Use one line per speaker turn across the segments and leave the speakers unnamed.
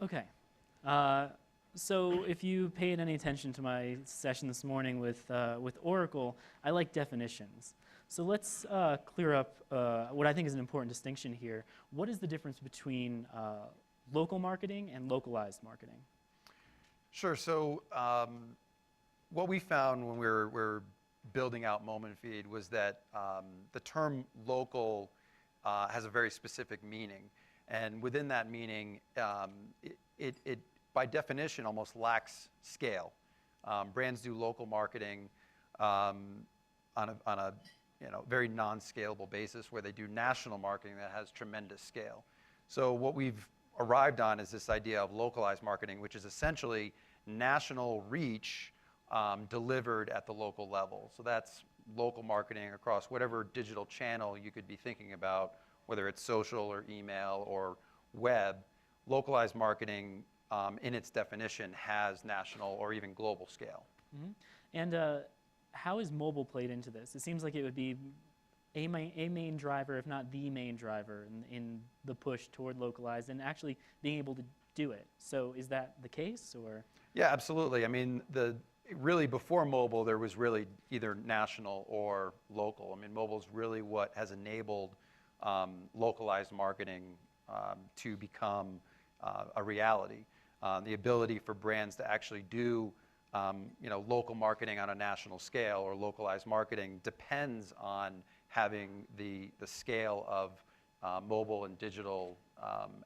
Okay. So if you paid any attention to my session this morning with Oracle, I like definitions. So let's clear up what I think is an important distinction here. What is the difference between local marketing and localized marketing?
Sure. So what we found when we were building out MomentFeed was that the term local has a very specific meaning. And within that meaning, it by definition almost lacks scale. Brands do local marketing on a very non-scalable basis, where they do national marketing that has tremendous scale. So what we've arrived on is this idea of localized marketing, which is essentially national reach delivered at the local level. So that's local marketing across whatever digital channel you could be thinking about, whether it's social or email or web. Localized marketing, in its definition, has national or even global scale.
Mm-hmm. And how is mobile played into this? It seems like it would be a main driver, if not the main driver, in the push toward localized and actually being able to do it. So is that the case, or?
Yeah, absolutely. I mean, really before mobile, there was really either national or local. I mean, mobile is really what has enabled localized marketing to become a reality. The ability for brands to actually do local marketing on a national scale or localized marketing depends on having the scale of mobile and digital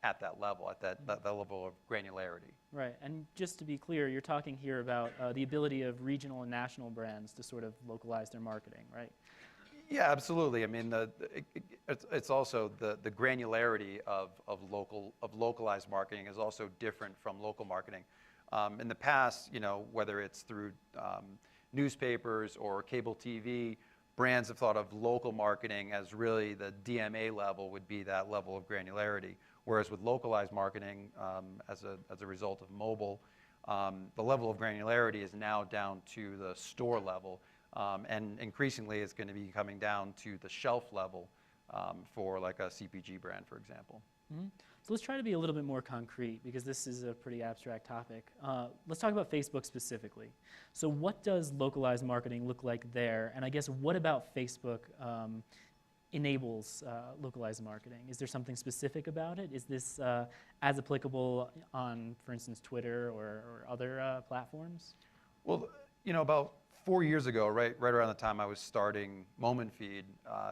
at that level, at that level of granularity.
Right, and just to be clear, you're talking here about the ability of regional and national brands to sort of localize their marketing, right?
Yeah, absolutely. I mean, it's also the granularity of localized marketing is also different from local marketing. In the past, whether it's through newspapers or cable TV, brands have thought of local marketing as really the DMA level would be that level of granularity. Whereas with localized marketing, as a result of mobile, the level of granularity is now down to the store level. And increasingly, it's going to be coming down to the shelf level for like a CPG brand, for example.
Mm-hmm. So let's try to be a little bit more concrete, because this is a pretty abstract topic. Let's talk about Facebook specifically. So what does localized marketing look like there? And I guess what about Facebook enables localized marketing? Is there something specific about it? Is this as applicable on, for instance, Twitter or other platforms?
Well, about 4 years ago, right around the time I was starting MomentFeed,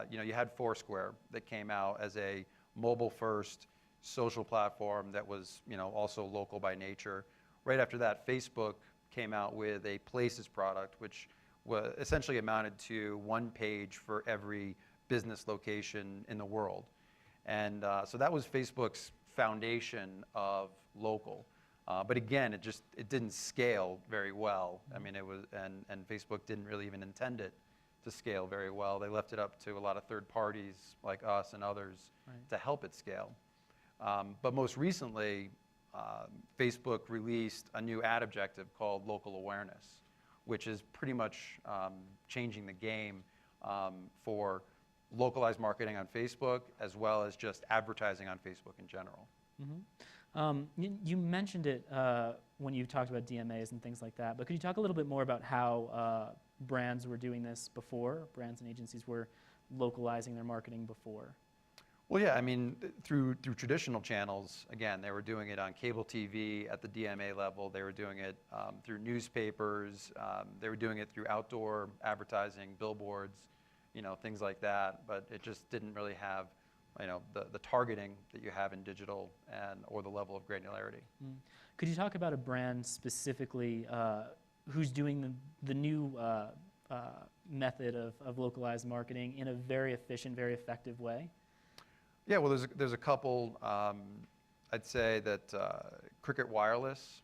you had Foursquare that came out as a mobile-first social platform that was, also local by nature. Right after that, Facebook came out with a Places product, which essentially amounted to one page for every business location in the world. And so that was Facebook's foundation of local. But again, it didn't scale very well. I mean, and Facebook didn't really even intend it to scale very well. They left it up to a lot of third parties like us and others to help it scale. But most recently, Facebook released a new ad objective called local awareness, which is pretty much changing the game for localized marketing on Facebook, as well as just advertising on Facebook in general.
Mm-hmm. You mentioned it when you talked about DMAs and things like that, but could you talk a little bit more about how brands were doing this before, brands and agencies were localizing their marketing before?
Well, yeah, I mean, through traditional channels, again, they were doing it on cable TV at the DMA level. They were doing it through newspapers. They were doing it through outdoor advertising, billboards, things like that. But it just didn't really have, the targeting that you have in digital or the level of granularity.
Mm. Could you talk about a brand specifically who's doing the new method of localized marketing in a very efficient, very effective way?
Yeah, well, there's a couple. I'd say that Cricket Wireless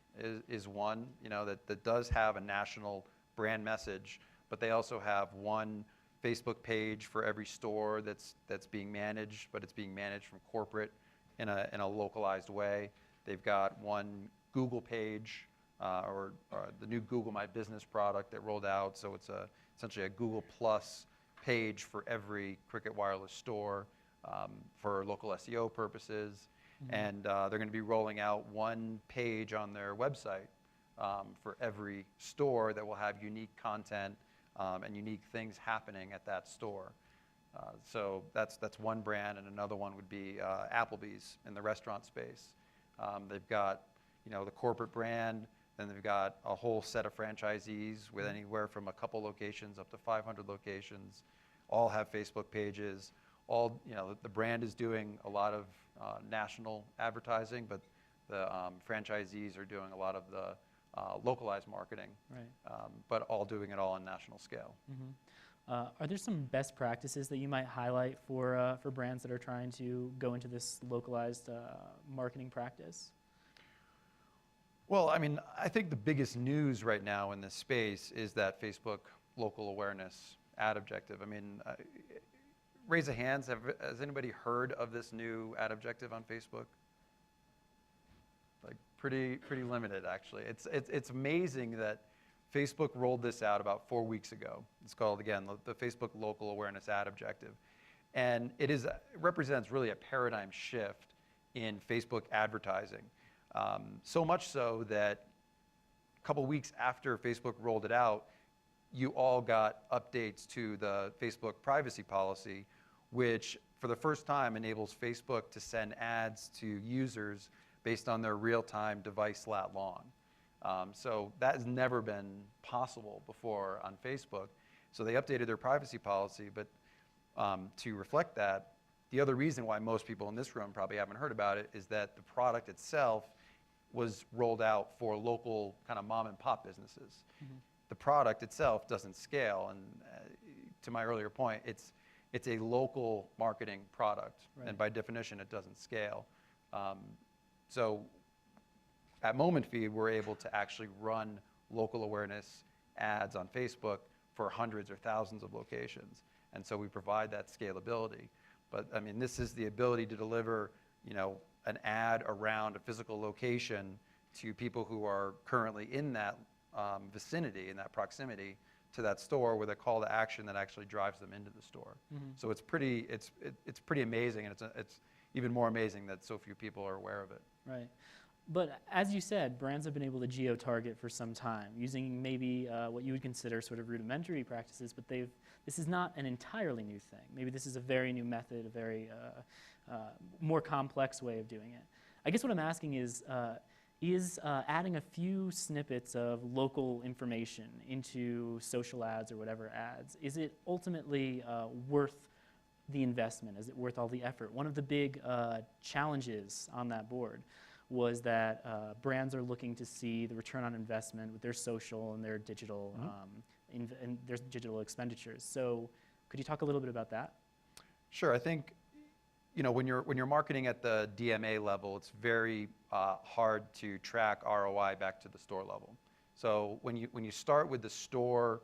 is one, that does have a national brand message, but they also have one Facebook page for every store that's being managed, but it's being managed from corporate in a localized way. They've got one Google page, or the new Google My Business product that rolled out, so it's essentially a Google Plus page for every Cricket Wireless store for local SEO purposes. And they're going to be rolling out one page on their website for every store that will have unique content and unique things happening at that store. So that's one brand, and another one would be Applebee's in the restaurant space. They've got the corporate brand, then they've got a whole set of franchisees with anywhere from a couple locations up to 500 locations, all have Facebook pages. All the brand is doing a lot of national advertising, but the franchisees are doing a lot of the localized marketing,
Right.
but all doing it all on national scale.
Are there some best practices that you might highlight for brands that are trying to go into this localized marketing practice?
Well, I mean, I think the biggest news right now in this space is that Facebook local awareness ad objective. I mean, raise of hands, has anybody heard of this new ad objective on Facebook? Like pretty limited, actually. It's amazing that Facebook rolled this out about 4 weeks ago. It's called, again, the Facebook Local Awareness Ad Objective. And it represents really a paradigm shift in Facebook advertising. So much so that a couple weeks after Facebook rolled it out, you all got updates to the Facebook privacy policy, which for the first time enables Facebook to send ads to users based on their real-time device lat long. So that has never been possible before on Facebook. So they updated their privacy policy, but to reflect that, the other reason why most people in this room probably haven't heard about it is that the product itself was rolled out for local kind of mom and pop businesses. The product itself doesn't scale, and to my earlier point, it's a local marketing product,
Right.
and by definition, it doesn't scale. So at MomentFeed, we're able to actually run local awareness ads on Facebook for hundreds or thousands of locations, and so we provide that scalability. But I mean, this is the ability to deliver, an ad around a physical location to people who are currently in that vicinity, in that proximity to that store, with a call to action that actually drives them into the store. So it's pretty amazing, and it's even more amazing that so few people are aware of it.
Right. But as you said, brands have been able to geo-target for some time, using maybe what you would consider sort of rudimentary practices, but this is not an entirely new thing. Maybe this is a very new method, a very more complex way of doing it. I guess what I'm asking is adding a few snippets of local information into social ads or whatever ads, is it ultimately worth the investment? Is it worth all the effort? One of the big challenges on that board was that brands are looking to see the return on investment with their social and their digital and their digital expenditures. So could you talk a little bit about that?
Sure. I think when you're marketing at the DMA level, it's very hard to track ROI back to the store level. So when you start with the store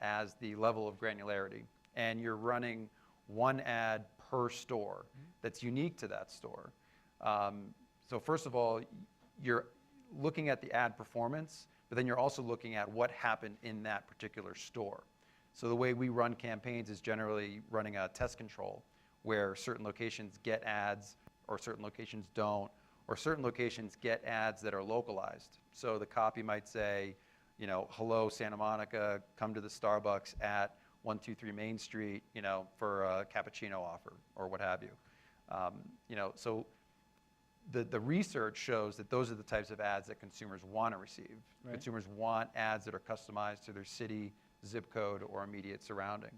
as the level of granularity, and you're running one ad per store that's unique to that store. So first of all, you're looking at the ad performance, but then you're also looking at what happened in that particular store. So the way we run campaigns is generally running a test control, where certain locations get ads or certain locations don't, or certain locations get ads that are localized. So the copy might say, hello Santa Monica, come to the Starbucks at 123 Main Street, for a cappuccino offer or what have you. So the research shows that those are the types of ads that consumers want to receive.
Right.
Consumers want ads that are customized to their city, zip code, or immediate surrounding.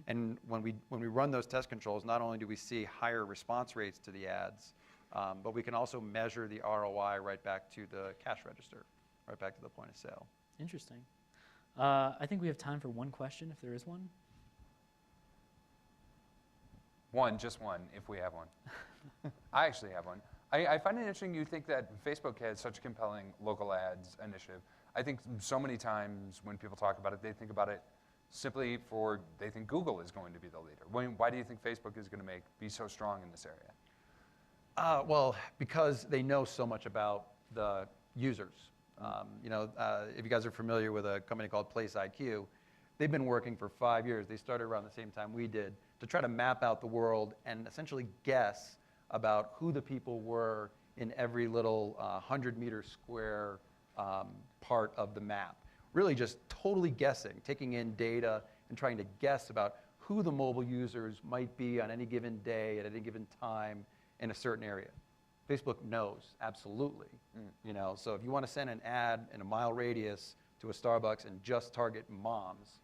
And when we run those test controls, not only do we see higher response rates to the ads, but we can also measure the ROI right back to the cash register, right back to the point of sale.
Interesting. I think we have time for one question, if there is one.
Just one, if we have one. I actually have one. I find it interesting you think that Facebook has such a compelling local ads initiative. I think so many times when people talk about it, they think about it simply they think Google is going to be the leader. Why do you think Facebook is going to be so strong in this area?
Well, because they know so much about the users. If you guys are familiar with a company called Place IQ, they've been working for 5 years. They started around the same time we did to try to map out the world and essentially guess about who the people were in every little 100-meter square part of the map. Really just totally guessing, taking in data and trying to guess about who the mobile users might be on any given day at any given time in a certain area. Facebook knows, absolutely. You know, so if you want to send an ad in a mile radius to a Starbucks and just target moms,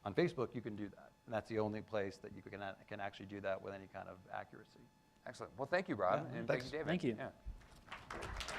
on Facebook you can do that. And that's the only place that you can actually do that with any kind of accuracy.
Excellent. Well, thank you, Rob,
Yeah,
and
thanks.
thank you, David.
Thank you.
Yeah.